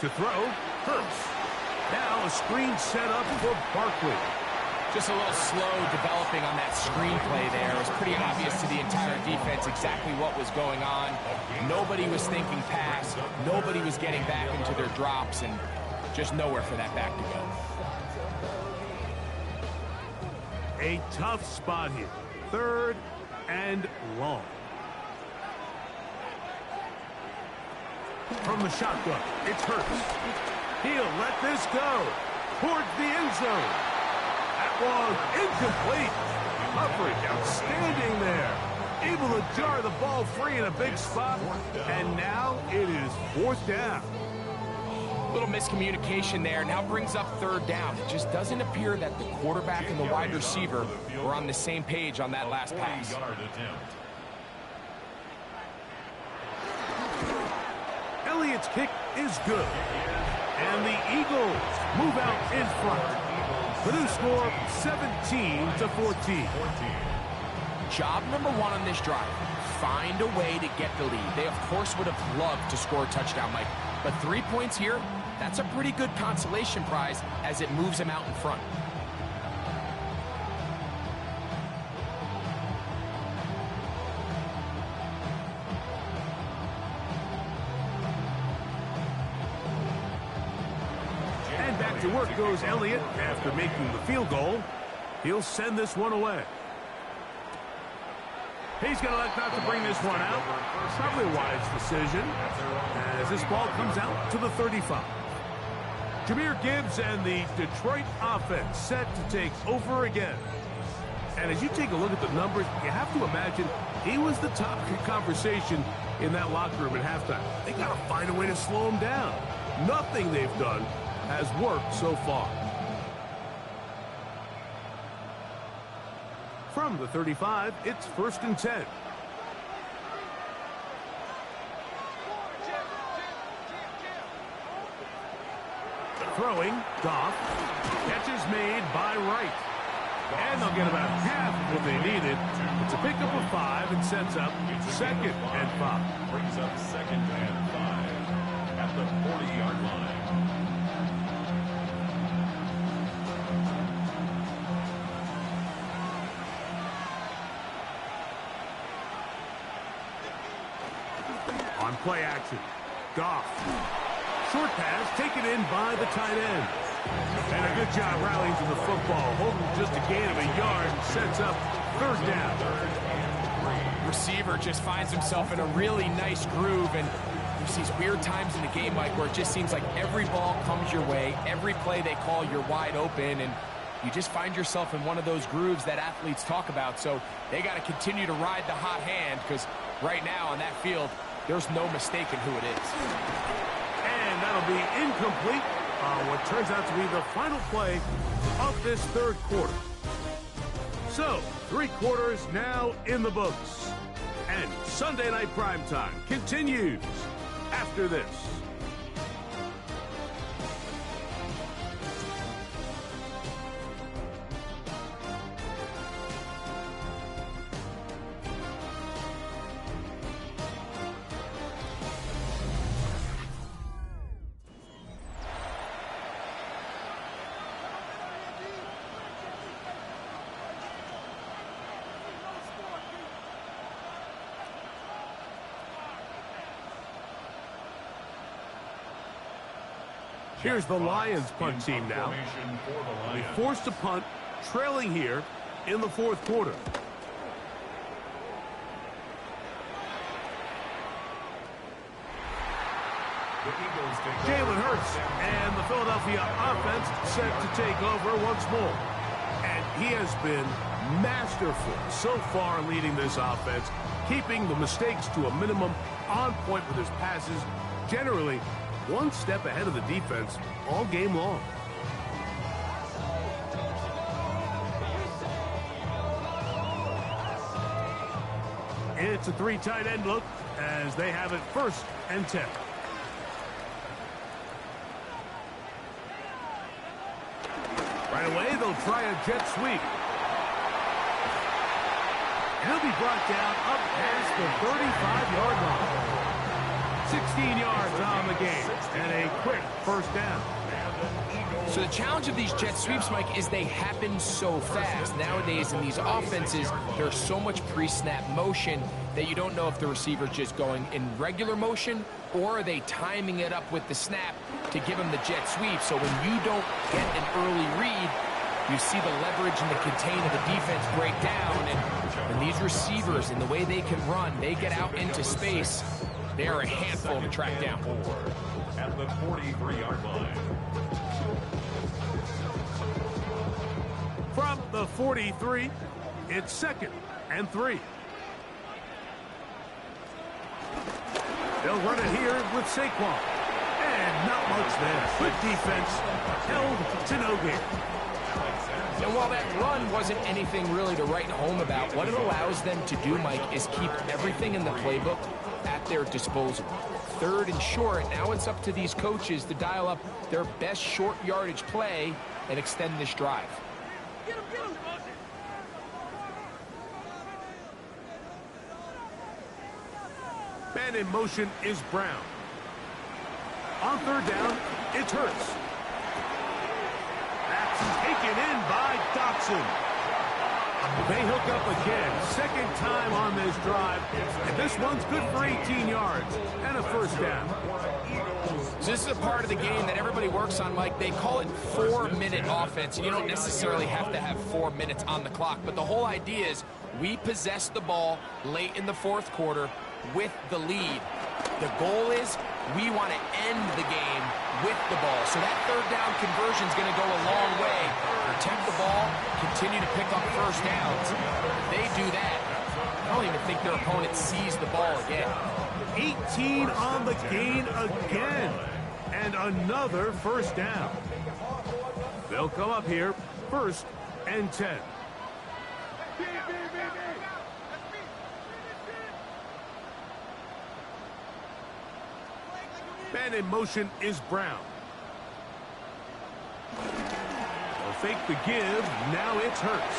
To throw, Hurts. Now a screen set up for Barkley. Just a little slow developing on that screenplay there. It was pretty obvious to the entire defense exactly what was going on. Nobody was thinking pass. Nobody was getting back into their drops, and just nowhere for that back to go. A tough spot here. 3rd and long. From the shotgun, it's Hurts. He'll let this go towards the end zone. That was incomplete. Coverage outstanding there. Able to jar the ball free in a big spot. And now it is 4th down. Little miscommunication there. Now brings up 3rd down. It just doesn't appear that the quarterback and the wide receiver were on the same page on that last pass. Elliott's kick is good. And the Eagles move out in front. The new score, 17-14. Job number 1 on this drive, find a way to get the lead. They, of course, would have loved to score a touchdown, Mike. But 3 points here, that's a pretty good consolation prize as it moves them out in front. To work goes Elliott after making the field goal. He'll send this one away. He's going to elect not to bring this one out. Probably a wise decision as this ball comes out to the 35. Jahmyr Gibbs and the Detroit offense set to take over again. And as you take a look at the numbers, you have to imagine he was the top conversation in that locker room at halftime. They got to find a way to slow him down. Nothing they've done has worked so far. From the 35, it's 1st and 10. Throwing, Goff. Catch is made by Wright. And they'll get about half of what they needed. It's a pickup of 5 and sets up 2nd and 5. Brings up 2nd and 5 at the 40-yard line. On play action, Goff. Short pass taken in by the tight end. And a good job rallying to the football, holding just a gain of a yard and sets up 3rd down. Receiver just finds himself in a really nice groove, and there's these weird times in the game, Mike, where it just seems like every ball comes your way, every play they call, you're wide open, and you just find yourself in one of those grooves that athletes talk about. So they got to continue to ride the hot hand, because right now on that field, there's no mistaking who it is. And that'll be incomplete on what turns out to be the final play of this 3rd quarter. So, 3 quarters now in the books. And Sunday Night Primetime continues after this. Here's the Lions punt team now. They forced to punt, trailing here in the fourth quarter. Jalen Hurts and the Philadelphia offense set to take over once more. And he has been masterful so far leading this offense, keeping the mistakes to a minimum, on point with his passes, generally one step ahead of the defense all game long. It's a three tight end look as they have it 1st and 10. Right away, they'll try a jet sweep. And he'll be brought down up past the 35-yard line. 16 yards on the game and a quick 1st down. So the challenge of these jet sweeps, Mike, is they happen so fast. Nowadays in these offenses, there's so much pre-snap motion that you don't know if the receiver's just going in regular motion or are they timing it up with the snap to give him the jet sweep. So when you don't get an early read, you see the leverage and the contain of the defense break down. And these receivers, in the way they can run, they get out into space. They are a handful to track down. At the 43-yard line. From the 43, it's 2nd and 3. They'll run it here with Saquon. And not much there. Good defense held to no gain. And while that run wasn't anything really to write home about, what it allows them to do, Mike, is keep everything in the playbook at their disposal. 3rd and short, now it's up to these coaches to dial up their best short yardage play and extend this drive. Man in motion is Brown. On 3rd down, it's Hurts. That's taken in by Dotson. They hook up again, 2nd time on this drive, and this one's good for 18 yards and a 1st down. So this is a part of the game that everybody works on, Mike. They call it 4-minute offense. You don't necessarily have to have 4 minutes on the clock, but the whole idea is we possess the ball late in the 4th quarter with the lead. The goal is we want to end the game with the ball. So that 3rd down conversion is going to go a long way. Protect the ball, continue to pick up 1st downs. If they do that, I don't even think their opponent sees the ball again. 18 on the gain again. And another 1st down. They'll come up here 1st and 10. Man in motion is Brown. They'll fake the give. Now it's Hurts.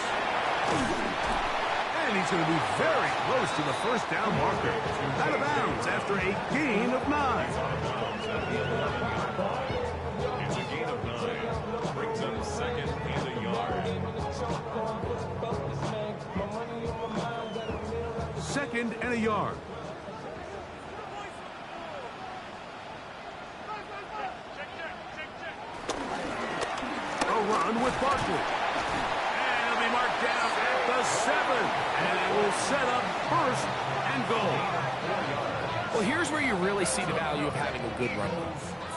And he's going to be very close to the 1st down marker. Out of bounds after a gain of 9. It's a gain of 9. Brings up 2nd and a yard. 2nd and a yard. Run with Barkley. And it'll be marked down at the 7. And it will set up 1st and goal. Well, here's where you really see the value of having a good run.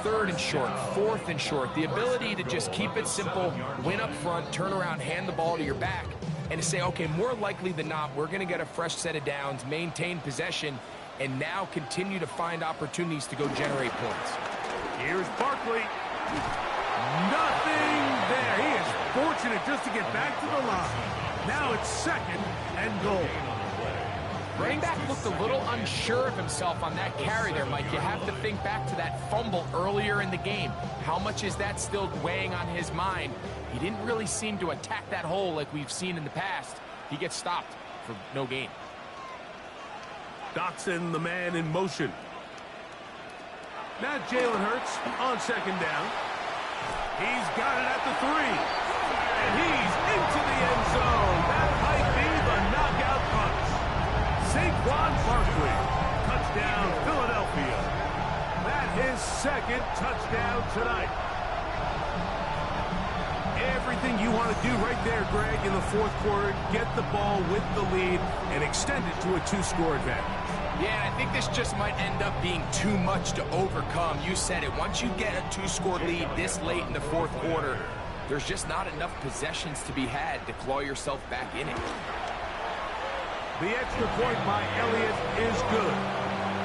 3rd and short, 4th and short. The ability to just keep it simple, win up front, turn around, hand the ball to your back, and to say, okay, more likely than not, we're going to get a fresh set of downs, maintain possession, and now continue to find opportunities to go generate points. Here's Barkley. Nothing there. He is fortunate just to get back to the line. Now it's 2nd and goal. Running back looked a little unsure of himself on that carry there, Mike. You have to think back to that fumble earlier in the game. How much is that still weighing on his mind? He didn't really seem to attack that hole like we've seen in the past. He gets stopped for no gain. Dotson, the man in motion. Now Jalen Hurts on second down. He's got it at the 3. And he's into the end zone. That might be the knockout punch. Saquon Barkley. Touchdown, Philadelphia. That's his second touchdown tonight. Everything you want to do right there, Greg, in the fourth quarter. Get the ball with the lead and extend it to a 2-score advantage. Yeah, I think this just might end up being too much to overcome. You said it. Once you get a 2-score lead this late in the fourth quarter, there's just not enough possessions to be had to claw yourself back in it. The extra point by Elliott is good.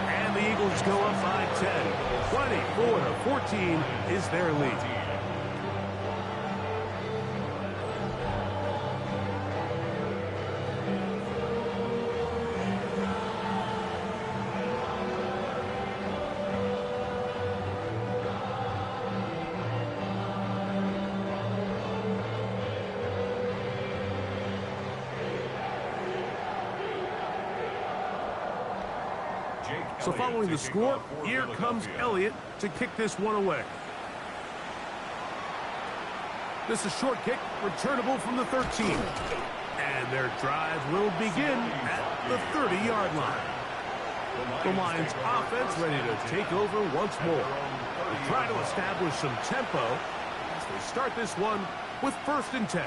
And the Eagles go up by 10. 24-14 is their lead. So following the score, here comes Elliott to kick this one away. This is a short kick, returnable from the 13. And their drive will begin at the 30-yard line. The Lions offense ready to take over once more. They try to establish some tempo as they start this one with 1st and 10.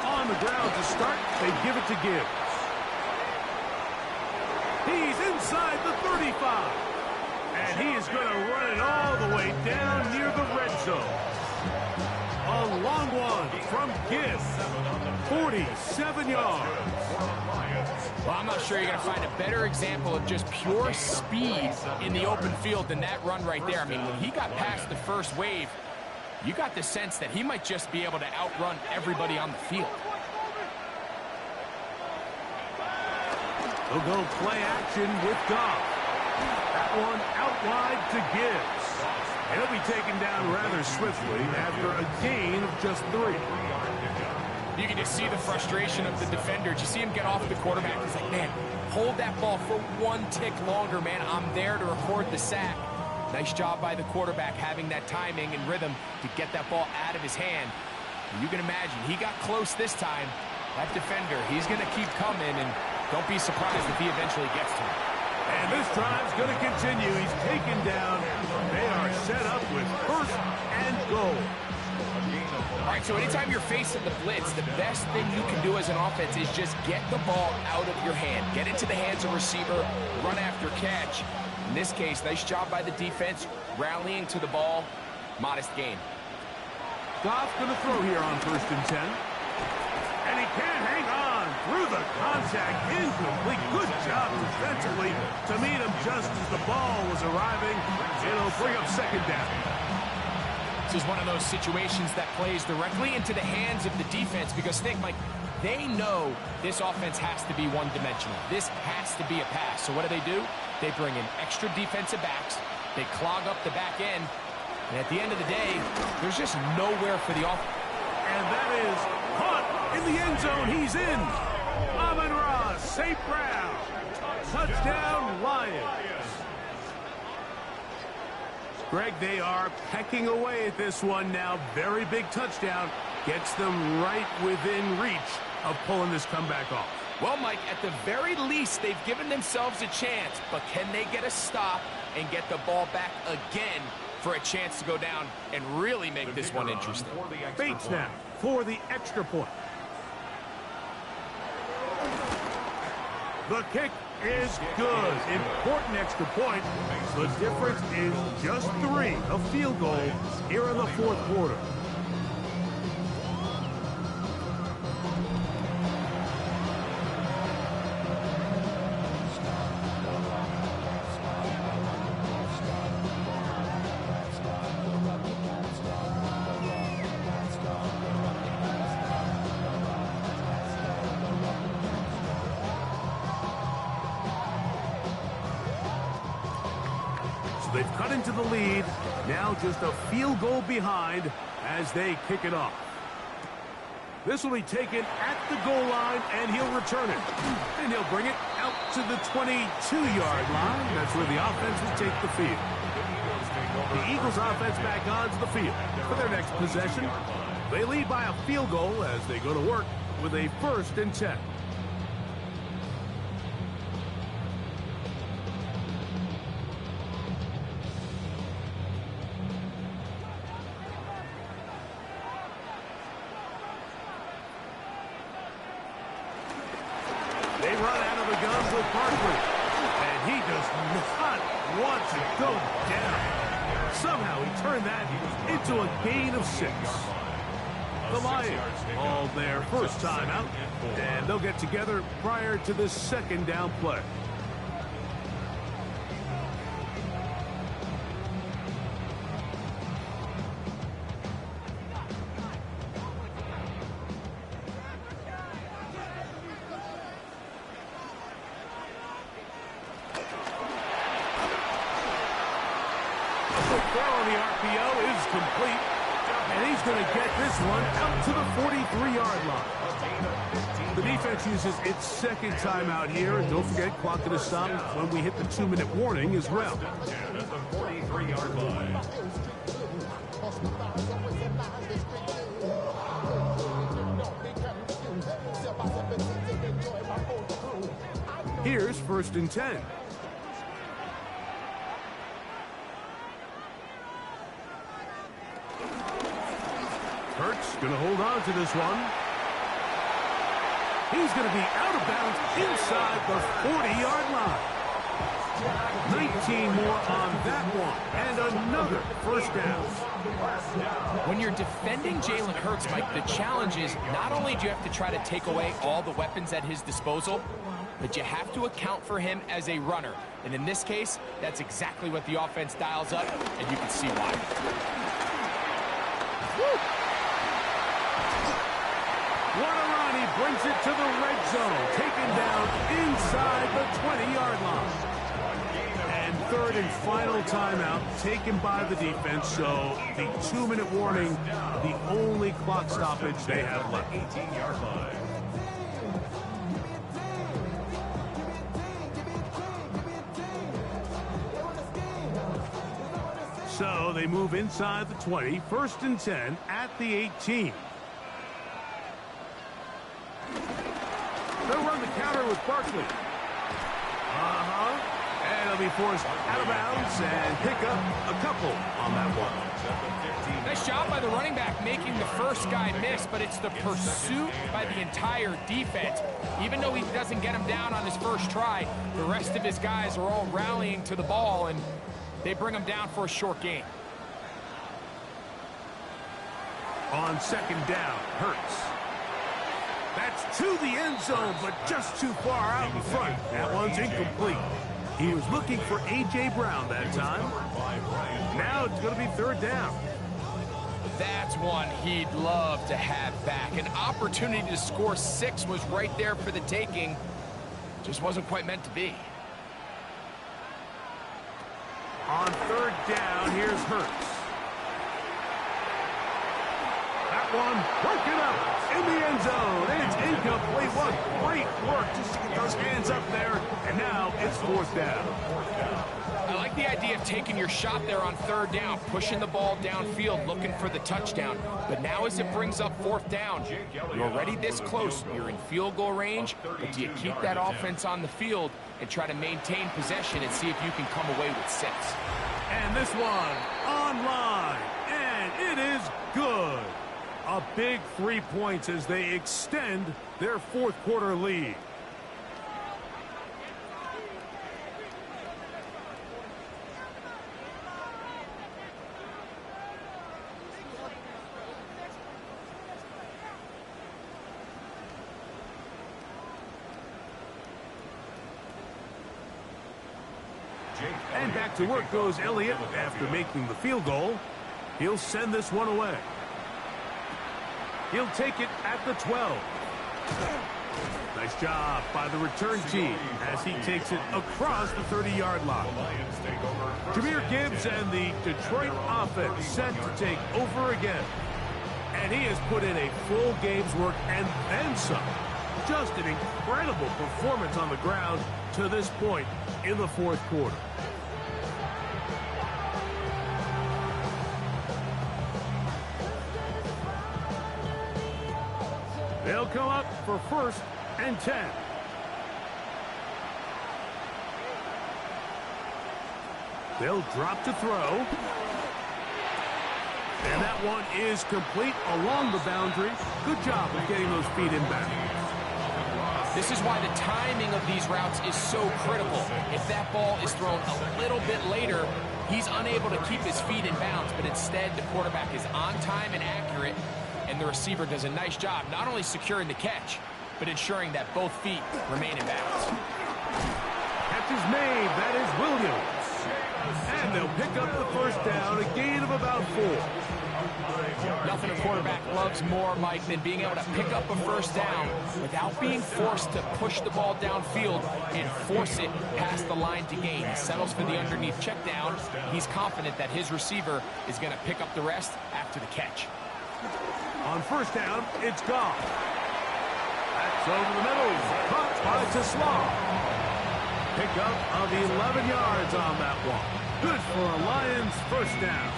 On the ground to start, they give it to Gibbs. He's inside the 35. And he is going to run it all the way down near the red zone. A long one from Gibbs. 47 yards. Well, I'm not sure you're going to find a better example of just pure speed in the open field than that run right there. I mean, when he got past the first wave, you got the sense that he might just be able to outrun everybody on the field. They'll go play action with Goff. That one out wide to Gibbs. And he'll be taken down rather swiftly after a gain of just 3. You can just see the frustration of the defender. Did you see him get off the quarterback? He's like, man, hold that ball for one tick longer, man. I'm there to record the sack. Nice job by the quarterback having that timing and rhythm to get that ball out of his hand. And you can imagine, he got close this time. That defender, he's going to keep coming, and don't be surprised if he eventually gets to him. And this drive's going to continue. He's taken down. They are set up with 1st and goal. All right, so anytime you're facing the blitz, the best thing you can do as an offense is just get the ball out of your hand. Get into the hands of receiver, run after catch. In this case, nice job by the defense, rallying to the ball. Modest gain. Goff going to throw here on 1st and 10. And he can't hang on through the contact. Incomplete. Good job defensively to meet him just as the ball was arriving. It'll bring up 2nd down. This is one of those situations that plays directly into the hands of the defense because think, Mike, they know this offense has to be one-dimensional. This has to be a pass. So what do? They bring in extra defensive backs. They clog up the back end. And at the end of the day, there's just nowhere for the offense. And that is caught in the end zone. He's in. Amon-Ra, St. Brown. Touchdown, Lions. Greg, they are pecking away at this one now. Very big touchdown. Gets them right within reach of pulling this comeback off. Well, Mike, at the very least, they've given themselves a chance. But can they get a stop and get the ball back again for a chance to go down and really make this one interesting? Bates now for the extra point. The kick is good. Important extra point. The difference is just 3 of field goal here in the fourth quarter. cut into the lead. Now just a field goal behind as they kick it off. This will be taken at the goal line, and he'll return it. And he'll bring it out to the 22-yard line. That's where the offense will take the field. The Eagles offense back onto the field for their next possession. They lead by a field goal as they go to work with a 1st and 10. They run out of the gun with Barkley, and he does not want to go down. Somehow he turned that into a gain of 6. The Lions called their first timeout, and they'll get together prior to this 2nd down play. Throw on the RPO is complete, and he's going to get this one out to the 43-yard line. The defense uses its 2nd timeout here, and don't forget, clock going to stop when we hit the 2-minute warning as well. At the 43-yard line. Here's 1st and 10. Hurts going to hold on to this one. He's going to be out of bounds inside the 40-yard line. 19 more on that one, and another 1st down. When you're defending Jalen Hurts, Mike, the challenge is not only do you have to try to take away all the weapons at his disposal, but you have to account for him as a runner. And in this case, that's exactly what the offense dials up, and you can see why. Woo! What a run. He brings it to the red zone. Taken down inside the 20-yard line. And 3rd and final timeout taken by the defense. So the 2-minute warning, the only clock stoppage they have left. 18-yard line. So they move inside the 20, 1st and 10 at the 18. They'll run the counter with Barkley. And they'll be forced out of bounds and pick up a couple on that one. Nice job by the running back making the first guy miss, but it's the pursuit by the entire defense. Even though he doesn't get him down on his first try, the rest of his guys are all rallying to the ball, and they bring him down for a short gain. On 2nd down, Hurts. That's to the end zone, but just too far out in front. That one's incomplete. He was looking for A.J. Brown that time. Now it's going to be 3rd down. That's one he'd love to have back. An opportunity to score 6 was right there for the taking. Just wasn't quite meant to be. On 3rd down, here's Hurts. That one broken up in the end zone. And it's incomplete. What great work just to get those hands up there. And now it's 4th down. I like the idea of taking your shot there on 3rd down, pushing the ball downfield, looking for the touchdown. But now as it brings up 4th down, you're already this close. You're in field goal range, but do you keep that offense on the field and try to maintain possession and see if you can come away with 6? And this one online, and it is good. A big 3 points as they extend their 4th quarter lead. And back to work goes Elliott after making the field goal. He'll send this one away. He'll take it at the 12. Nice job by the return team as he takes it across the 30-yard line. Jahmyr Gibbs and the Detroit offense set to take over again. And he has put in a full game's work and then some. Just an incredible performance on the ground to this point in the fourth quarter. They'll come up for 1st and 10. They'll drop to throw. And that one is complete along the boundary. Good job of getting those feet in back. This is why the timing of these routes is so critical. If that ball is thrown a little bit later, he's unable to keep his feet in bounds, but instead the quarterback is on time and accurate, and the receiver does a nice job not only securing the catch, but ensuring that both feet remain in bounds. Catch is made. That is Williams. And they'll pick up the first down, a gain of about 4. Nothing a quarterback loves more, Mike, than being able to pick up a first down without being forced to push the ball downfield and force it past the line to gain. He settles for the underneath check down. He's confident that his receiver is going to pick up the rest after the catch. On first down, it's gone. That's over the middle. Caught by Tesla. Pick up of 11 yards on that one. Good for a Lions first down.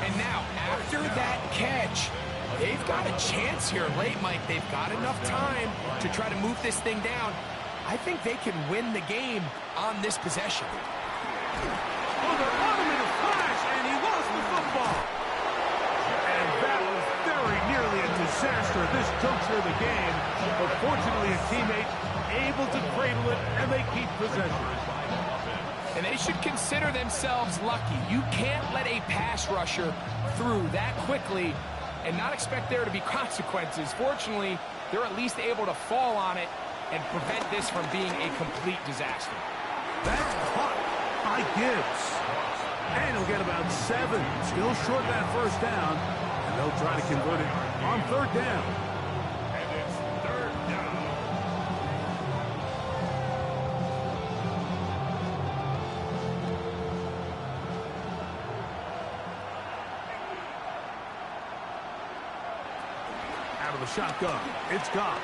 And now, after that catch, they've got a chance here late, Mike. They've got enough time to try to move this thing down. I think they can win the game on this possession. Oh, they're on him in a flash, and he lost the football. And that was very nearly a disaster at this juncture of the game. But fortunately, a teammate able to cradle it, and they keep possession. And they should consider themselves lucky. You can't let a pass rusher through that quickly and not expect there to be consequences. Fortunately, they're at least able to fall on it and prevent this from being a complete disaster. That's caught by Gibbs. And he'll get about 7. Still short of that first down. And they'll try to convert it on third down. And it's third down. Out of the shotgun. It's gone.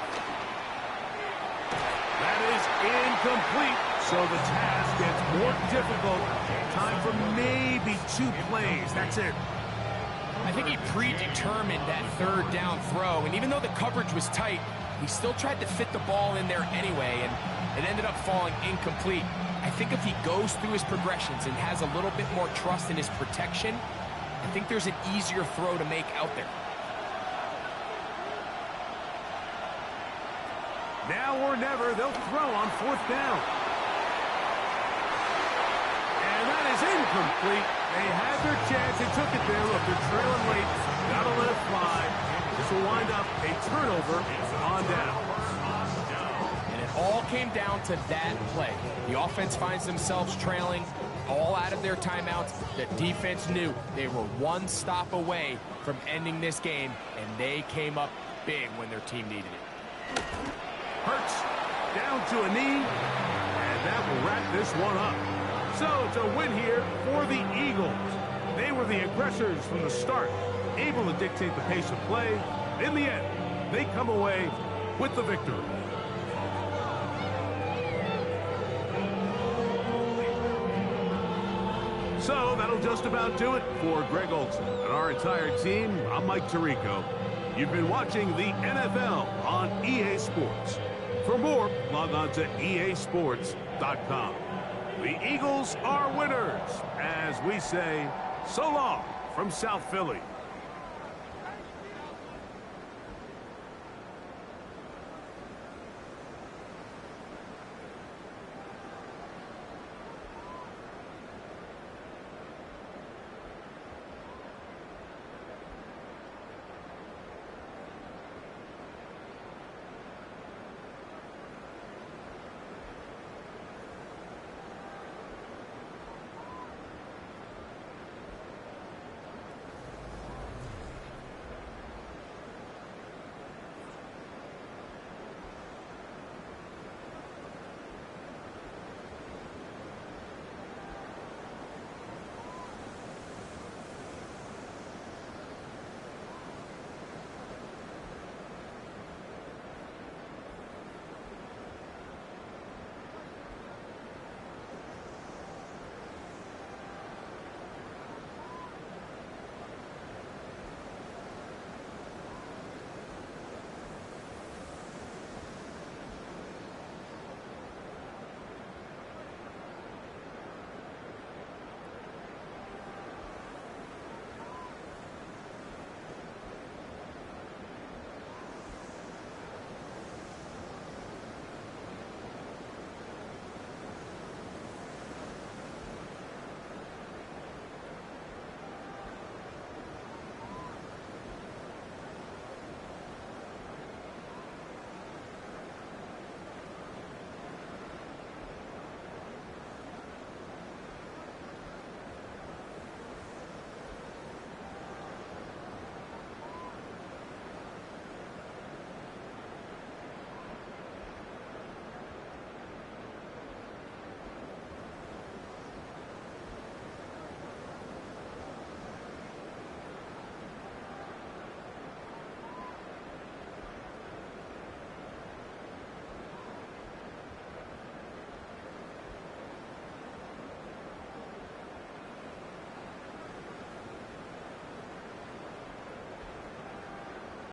That is incomplete. So the task gets more difficult. Time for maybe 2 plays. That's it. I think he predetermined that third down throw, and even though the coverage was tight, he still tried to fit the ball in there anyway, and it ended up falling incomplete. I think if he goes through his progressions and has a little bit more trust in his protection, I think there's an easier throw to make out there. Now or never, they'll throw on fourth down. And that is incomplete. They had their chance. They took it there. Look, they're trailing late. Got to let it fly. This will wind up a turnover on down. And it all came down to that play. The offense finds themselves trailing, all out of their timeouts. The defense knew they were one stop away from ending this game, and they came up big when their team needed it. Hurts down to a knee, and that will wrap this one up. So it's a win here for the Eagles. They were the aggressors from the start, able to dictate the pace of play. In the end, they come away with the victory. So that'll just about do it for Greg Olsen and our entire team. I'm Mike Tirico. You've been watching the NFL on EA Sports. For more, log on to easports.com. The Eagles are winners, as we say, so long from South Philly.